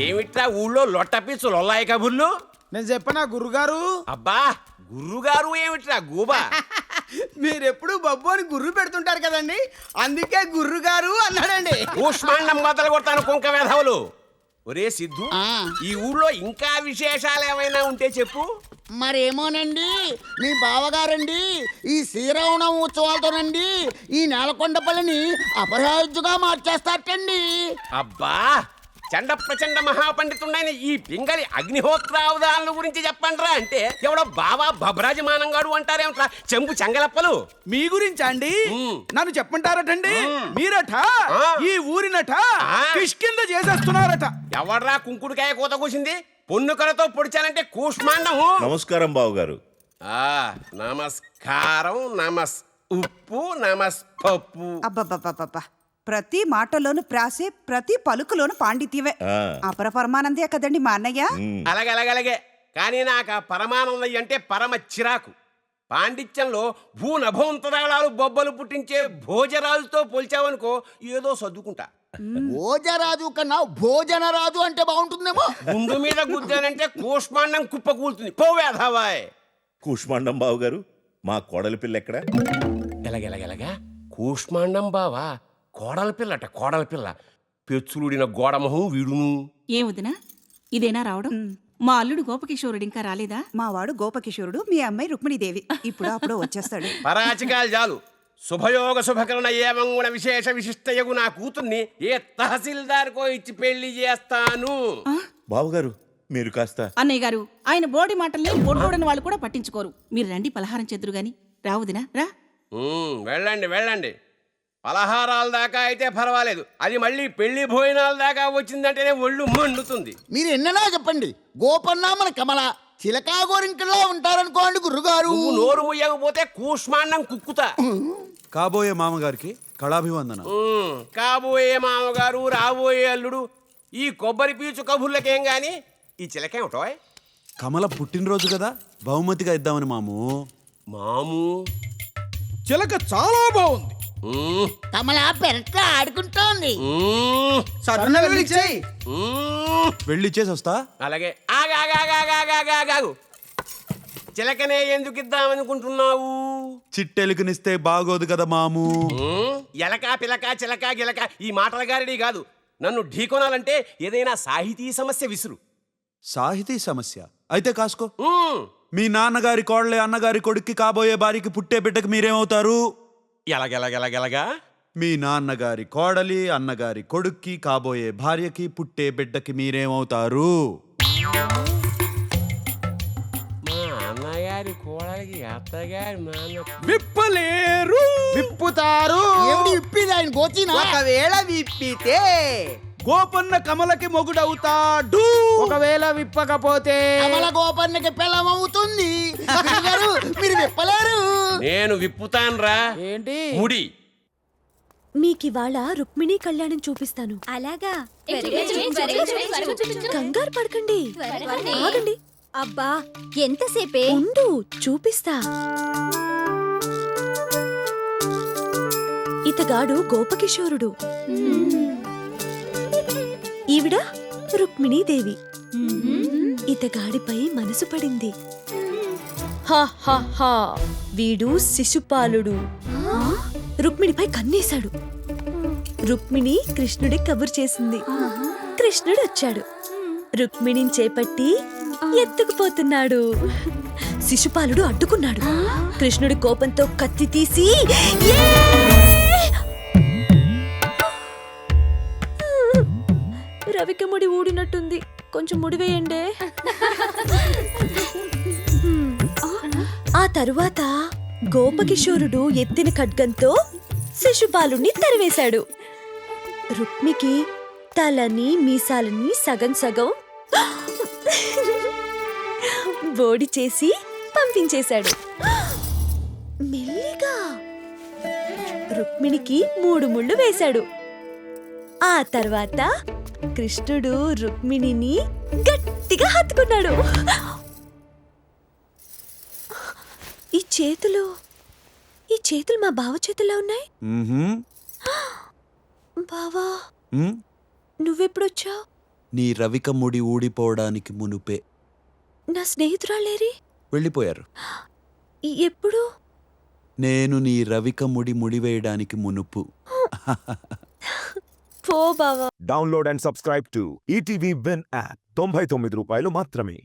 ఏమిట్రా ఊళ్ళో లొట్టపిచ్చు లొల్లాయి కబుర్లు? నేను చెప్పనా గురుగారు? అబ్బా గుర్రుగారు ఏమిట్రా గూబా? మీరెప్పుడు బబ్బు అని గుర్రు పెడుతుంటారు కదండి, అందుకే గుర్రుగారు అన్నాడండి. ఊష్మాండం మొదలు కొడతాను కుంక వేధవులు. ఒరే సిద్ధు, ఈ ఊళ్ళో ఇంకా విశేషాలు ఏమైనా ఉంటే చెప్పు. మరేమోనండి, మీ బావగారండి ఈ శ్రీరామనవ ఉత్సవాలతోనండి ఈ నేలకొండపల్లిని అపరాజ్యుగా మార్చేస్తారటండి. అబ్బా చండ ప్రచండ మహాపండితుడైన ఈ పింగళి అగ్నిహోత్రావధానాల గురించి చెప్పండ్రా అంటే ఎవడో బావా బబ్రాజమానంగాడు అంటారేమిట్రా చెంపు చెంగలప్పలు. మీ గురించి అండి నన్ను చెప్పంటారటండి. మీరట ఈ ఊరినట కిష్కింద చేసేస్తున్నారట. ఎవడ్రా కుంకుడుకాయ కూత కూసింది? పొన్నుకలతో పొడిచాలంటే కూష్మాండం. నమస్కారం బావగారు. నమస్కారం. నమస్ ఉప్పు నమస్ పప్పు. అబ్బబ్బబ్బబ్బా, ప్రతి మాటలోను ప్రాసే, ప్రతి పలుకులోను పాండిత్యమే. అపర పరమానందే కదండి మా అన్నయ్య. అలాగే కానీ నాకు ఆ పరమానందయ్య అంటే పరమ చిరాకు. పాండిత్యంలో భూనభోంతరాళాలు బొబ్బలు పుట్టించే భోజరాజుతో పోల్చావనుకో ఏదో సర్దుకుంటా. భోజరాజు కన్నా భోజనరాజు అంటే బాగుంటుందేమో. గుండు మీద గుద్దానంటే కూష్మాండం కుప్ప కూలుతుంది. పోవేధావాయ్. కూష్మాండం బావగారు, మా కోడలి పిల్ల ఎక్కడ? ఎలాగెలాగెలాగా కూష్మాండం బావా? కోడల పిల్ల పెచ్చులుడిన గోడమొహం వీడును. ఏముదినా ఇదేనా రావడం? మా అల్లుడు గోపకిషోరుడు ఇంకా రాలేదా? మా వాడు గోపకిషోరుడు, మీ అమ్మాయి రుక్మిణీదేవి ఇప్పుడు అప్పుడు వచ్చేస్తాడు. పరాచికాలు చాలు. శుభయోగ శుభకరణ ఏమంగుణ విశేష విశిష్టయగు నా కూతుర్ని ఏ తహసీల్దార్కో ఇచ్చి పెళ్లి చేస్తాను. బావగారు మీరు కాస్త. అన్నయ్య గారు, ఆయన బోడి మాటల్ని బోడని వాళ్ళు కూడా పట్టించుకోరు. మీరు రండి, పలహారం చెద్దురు గాని. రావుదినా రా. వెళ్ళండి. పలహారాల దాకా అయితే పర్వాలేదు, అది మళ్ళీ పెళ్లి భోజనాల దాకా వచ్చిందంటేనే ఒళ్ళు మండుతుంది. మీరు ఎన్ననా చెప్పండి, గోపన్న మన కమల చిలకా గోరింకల్లా ఉంటారనుకోండి గురుగారు. నువ్వు నోరు ముయ్యకపోతే కూష్మాండం కుక్కుతా. కాబోయే మామగారికి కళాభివందన. కాబోయే మామగారు, రాబోయే అల్లుడు, ఈ కొబ్బరి పీచు కబుర్లకేం గాని ఈ చిలకేమిటో? కమల పుట్టినరోజు కదా, బహుమతిగా ఇద్దామని మాము. చిలక చాలా బాగుంది. కమల పెరట్లో ఆడుకుంటోంది. వెళ్ళి ఇచ్చేసి వస్తా. అలాగే ఆగాగాగాగాగాగాగాగు. చిలకనే ఎందుకు ఇద్దామనుకుంటున్నావు? చిట్టెలుకనిస్తే బాగోదు కదా మాము. ఎలక పిలక చిలక గిలక ఈ మాటల గారిడి కాదు. నన్ను ఢీకొనాలంటే ఏదైనా సాహితీ సమస్య విసురు. సాహితీ సమస్య అయితే కాసుకో. మీ నాన్నగారి కోడలే అన్నగారి కొడుక్కి కాబోయే భార్యకి పుట్టే బిడ్డకి మీరేమవుతారు? ఎలాగెలాగెలాగెలాగా? మీ నాన్నగారి కోడలి అన్నగారి కొడుక్కి కాబోయే భార్యకి పుట్టే బిడ్డకి మీరేమవుతారు? మా అన్నగారి కోడలికి అత్తగారి నాన్న విప్పలేరు, విప్పుతారు. ఎవడు విప్పిది ఆయన గోచినా? ఒకవేళ విప్పితే గోపన్న కమలకి మొగుడవుతాడు. ఒకవేళ విప్పకపోతే కమల గోపన్నకి పిల్లమవుతుంది. గురుగారు, మీరు విప్పలేరు. నేను విప్పుతాన్రా. ఏంటి? ముడి. మీకివాళ రుక్మిణీ కళ్యాణం చూపిస్తాను. అలాగా? కంగారు పడకండి, ఆగండి. అబ్బా ఎంతసేపే? ఉండు, చూపిస్తా. ఇతగాడు గోపకిషోరుడు, ఈవిడ రుక్మిణీదేవి. ఇతగాడిపై మనసు పడింది. వీడు శిశుపాలుడు. రుక్మిణిపై కన్నేశాడు. రుక్మిణి కృష్ణుడి కబురు చేసింది. కృష్ణుడు వచ్చాడు. రుక్మిణిని చేపట్టి ఎత్తుకుపోతున్నాడు. శిశుపాలుడు అడ్డుకున్నాడు. కృష్ణుడి కోపంతో కత్తి తీసి రవిక ముడి ఊడినట్టుంది, కొంచెం ముడివేయండి. ఆ తరువాత గోపకిషోరుడు ఎత్తిన ఖడ్గంతో శిశుపాలుణ్ణి తరివేశాడు. రుక్మికి తలని మీసాలని సగం సగం బోడి చేసి పంపించేశాడు. మెల్లిగా రుక్మిణికి 3 ముళ్ళు వేశాడు. ఆ తర్వాత కృష్ణుడు రుక్మిణిని గట్టిగా హత్తుకున్నాడు. ఈ చేతులు మా బావ చేతుల్లో ఉన్నాయి. బావా, నువ్వెప్పుడొచ్చావు? నీ రవిక ముడి ఊడిపోవడానికి మునుపే నా స్నేహితురాలేరి వెళ్ళిపోయారు. ఎప్పుడు? నేను నీ రవిక ముడి ముడివేయడానికి మునుపు. పో బావా. Download and subscribe to ETV win app. 99 రూపాయలు మాత్రమే.